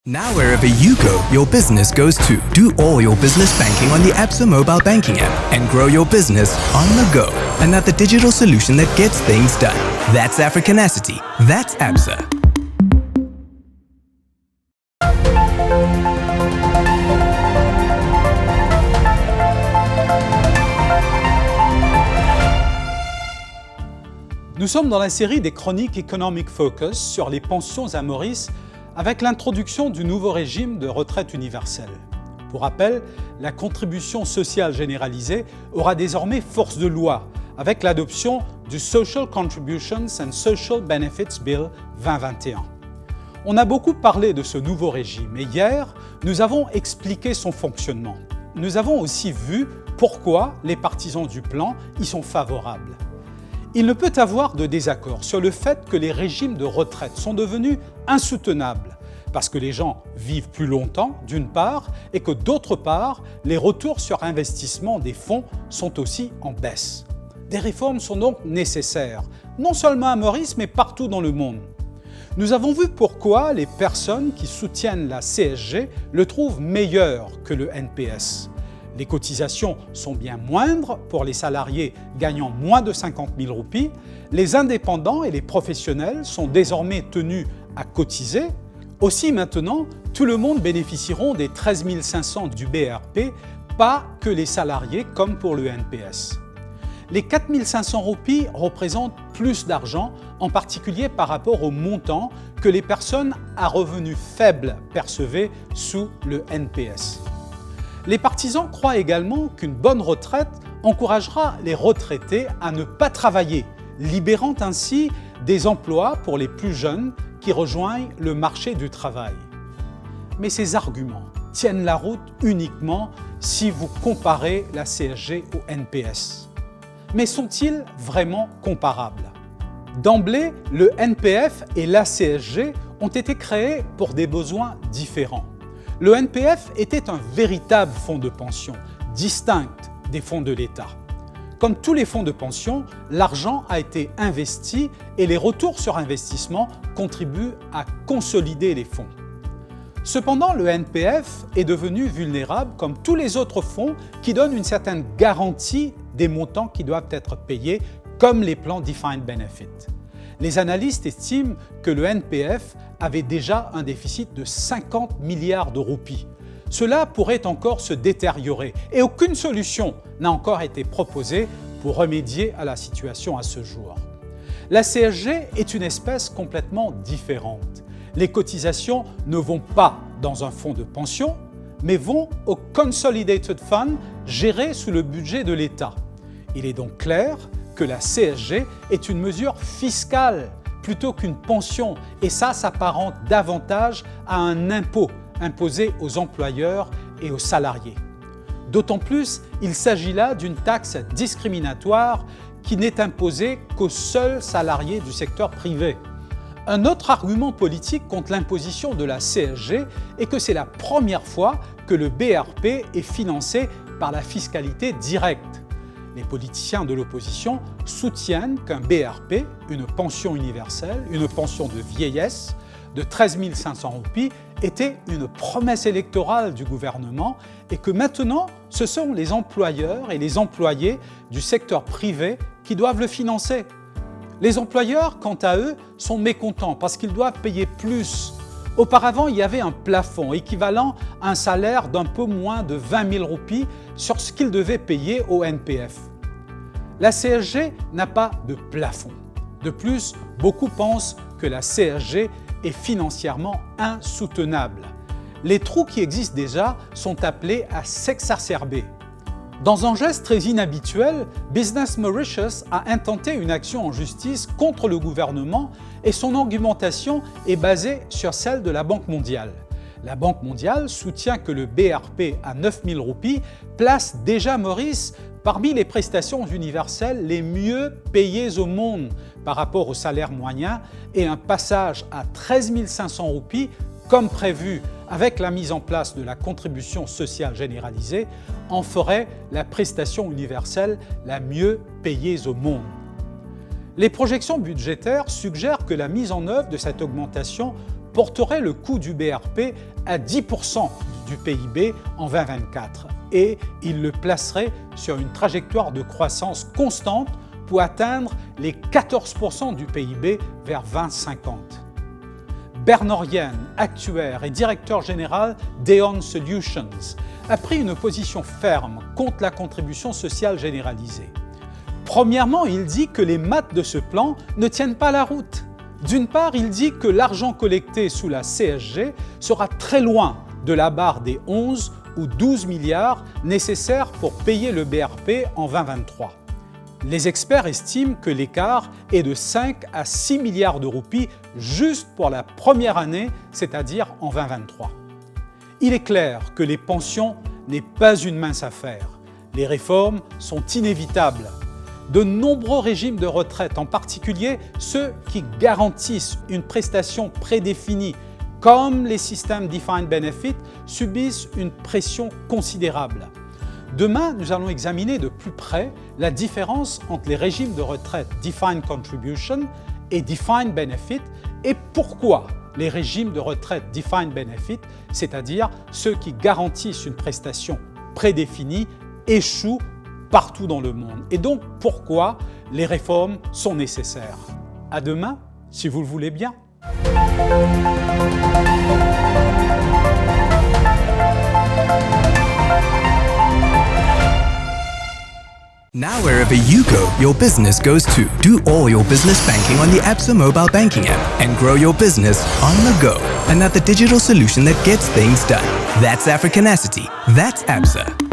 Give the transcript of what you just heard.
Now wherever you go, your business goes too. Do all your business banking on the Absa mobile banking app and grow your business on the go. Another digital solution that gets things done. That's Africanacity. That's Absa. Nous sommes dans la série des chroniques Economic Focus sur les pensions à Maurice avec l'introduction du nouveau régime de retraite universelle. Pour rappel, la contribution sociale généralisée aura désormais force de loi avec l'adoption du Social Contributions and Social Benefits Bill 2021. On a beaucoup parlé de ce nouveau régime et hier, nous avons expliqué son fonctionnement. Nous avons aussi vu pourquoi les partisans du plan y sont favorables. Il ne peut avoir de désaccord sur le fait que les régimes de retraite sont devenus insoutenables parce que les gens vivent plus longtemps, d'une part, et que d'autre part, les retours sur investissement des fonds sont aussi en baisse. Des réformes sont donc nécessaires, non seulement à Maurice, mais partout dans le monde. Nous avons vu pourquoi les personnes qui soutiennent la CSG le trouvent meilleur que le NPS. Les cotisations sont bien moindres pour les salariés gagnant moins de 50 000 roupies. Les indépendants et les professionnels sont désormais tenus à cotiser. Aussi maintenant, tout le monde bénéficieront des 13 500 du BRP, pas que les salariés comme pour le NPS. Les 4 500 roupies représentent plus d'argent, en particulier par rapport au montant que les personnes à revenus faibles percevaient sous le NPS. Les partisans croient également qu'une bonne retraite encouragera les retraités à ne pas travailler, libérant ainsi des emplois pour les plus jeunes qui rejoignent le marché du travail. Mais ces arguments tiennent la route uniquement si vous comparez la CSG au NPS. Mais sont-ils vraiment comparables ? D'emblée, le NPF et la CSG ont été créés pour des besoins différents. Le NPF était un véritable fonds de pension, distinct des fonds de l'État. Comme tous les fonds de pension, l'argent a été investi et les retours sur investissement contribuent à consolider les fonds. Cependant, le NPF est devenu vulnérable comme tous les autres fonds qui donnent une certaine garantie des montants qui doivent être payés, comme les plans Defined Benefit. Les analystes estiment que le NPF avait déjà un déficit de 50 milliards de roupies. Cela pourrait encore se détériorer et aucune solution n'a encore été proposée pour remédier à la situation à ce jour. La CSG est une espèce complètement différente. Les cotisations ne vont pas dans un fonds de pension, mais vont au Consolidated Fund géré sous le budget de l'État. Il est donc clair que la CSG est une mesure fiscale plutôt qu'une pension et ça s'apparente davantage à un impôt imposé aux employeurs et aux salariés. D'autant plus, il s'agit là d'une taxe discriminatoire qui n'est imposée qu'aux seuls salariés du secteur privé. Un autre argument politique contre l'imposition de la CSG est que c'est la première fois que le BRP est financé par la fiscalité directe. Les politiciens de l'opposition soutiennent qu'un BRP, une pension universelle, une pension de vieillesse de 13 500 roupies, était une promesse électorale du gouvernement et que maintenant, ce sont les employeurs et les employés du secteur privé qui doivent le financer. Les employeurs, quant à eux, sont mécontents parce qu'ils doivent payer plus. Auparavant, il y avait un plafond équivalent à un salaire d'un peu moins de 20 000 roupies sur ce qu'ils devaient payer au NPF. La CSG n'a pas de plafond. De plus, beaucoup pensent que la CSG est financièrement insoutenable. Les trous qui existent déjà sont appelés à s'exacerber. Dans un geste très inhabituel, Business Mauritius a intenté une action en justice contre le gouvernement et son argumentation est basée sur celle de la Banque mondiale. La Banque mondiale soutient que le BRP à 9 000 roupies place déjà Maurice parmi les prestations universelles les mieux payées au monde par rapport au salaire moyen et un passage à 13 500 roupies, comme prévu avec la mise en place de la contribution sociale généralisée, en ferait la prestation universelle la mieux payée au monde. Les projections budgétaires suggèrent que la mise en œuvre de cette augmentation porterait le coût du BRP à 10% du PIB en 2024 et il le placerait sur une trajectoire de croissance constante pour atteindre les 14% du PIB vers 2050. Bernard Yen, actuaire et directeur général d'Aeon Solutions, a pris une position ferme contre la contribution sociale généralisée. Premièrement, il dit que les maths de ce plan ne tiennent pas la route. D'une part, il dit que l'argent collecté sous la CSG sera très loin de la barre des 11 ou 12 milliards nécessaires pour payer le BRP en 2023. Les experts estiment que l'écart est de 5 à 6 milliards de roupies juste pour la première année, c'est-à-dire en 2023. Il est clair que les pensions n'est pas une mince affaire. Les réformes sont inévitables. De nombreux régimes de retraite, en particulier ceux qui garantissent une prestation prédéfinie, comme les systèmes Defined Benefit, subissent une pression considérable. Demain, nous allons examiner de plus près la différence entre les régimes de retraite Defined Contribution et Defined Benefit et pourquoi les régimes de retraite Defined Benefit, c'est-à-dire ceux qui garantissent une prestation prédéfinie, échouent partout dans le monde. Et donc, pourquoi les réformes sont nécessaires. À demain, si vous le voulez bien. Now wherever you go, your business goes too. Do all your business banking on the Absa mobile banking app and grow your business on the go. And at the digital solution that gets things done. That's Africanacity. That's Absa.